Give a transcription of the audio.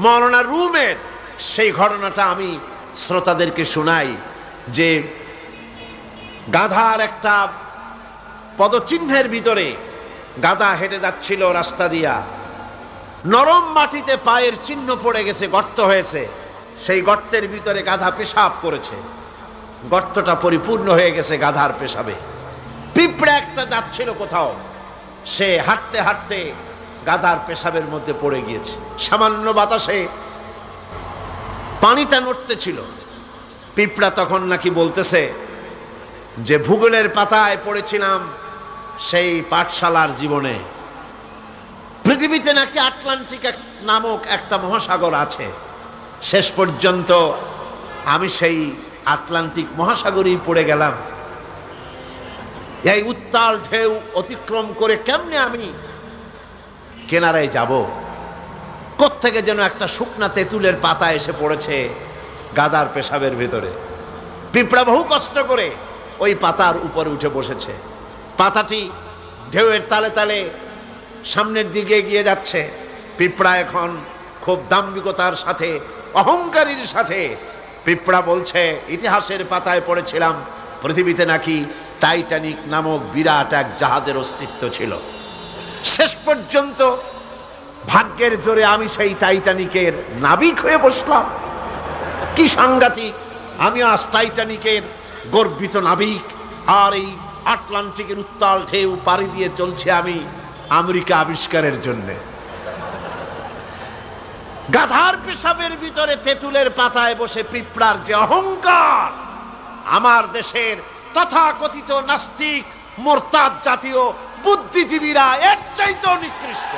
মাওলানা রুমের সেই ঘটনাটা আমি শ্রোতাদেরকে শোনাই যে গাধার একটা পদচিহ্নের ভিতরে গাধা হেঁটে যাচ্ছিল রাস্তা দিয়া, নরম মাটিতে পায়ের চিহ্ন পড়ে গেছে, গর্ত হয়েছে, সেই গর্তের ভিতরে গাধা পেশাব করেছে, গর্তটা পরিপূর্ণ হয়ে গেছে গাধার পেশাবে। পিঁপড়া একটা যাচ্ছিল কোথাও, সে হাঁটতে হাঁটতে গাধার পেশাবের মধ্যে পড়ে গিয়েছে, সামান্য বাতাসে পানিটা নড়তেছিল। পিঁপড়া তখন নাকি বলতেছে যে ভূগোলের পাতায় পড়েছিলাম সেই পাঠশালার জীবনে, পৃথিবীতে নাকি আটলান্টিক নামক একটা মহাসাগর আছে, শেষ পর্যন্ত আমি সেই আটলান্টিক মহাসাগরেই পড়ে গেলাম। এই উত্তাল ঢেউ অতিক্রম করে কেমনে আমি কিনারায় যাব? কোত্থেকে যেন একটা শুকনা তেঁতুলের পাতা এসে পড়েছে গাধার পেশাবের ভিতরে। পিঁপড়া বহু কষ্ট করে ওই পাতার উপরে উঠে বসেছে। পাতাটি ঢেউয়ের তালে তালে সামনের দিকে এগিয়ে যাচ্ছে। পিঁপড়া এখন খুব দাম্ভিকতার সাথে, অহংকারীর সাথে পিঁপড়া বলছে, ইতিহাসের পাতায় পড়েছিলাম পৃথিবীতে নাকি টাইটানিক নামক বিরাট এক জাহাজের অস্তিত্ব ছিল। শেষ পর্যন্ত ভাগ্যের জোরে আমি সেই টাইটানিকের নাবিক হয়ে বসলাম। কি সাংঘাতিক! আমি আজ টাইটানিকের গর্বিত নাবিক, আর এই আটলান্টিকের উত্তাল ঢেউ পাড়ি দিয়ে চলছে আমি আমেরিকা আবিষ্কারের জন্যে। গাধার পেশাবের ভিতরে তেঁতুলের পাতায় বসে পিঁপড়ার যে অহংকার, আমার দেশের তথাকথিত নাস্তিক মোরতাদ জাতীয় বুদ্ধিজীবীরা এর চাইতেও নিকৃষ্ট।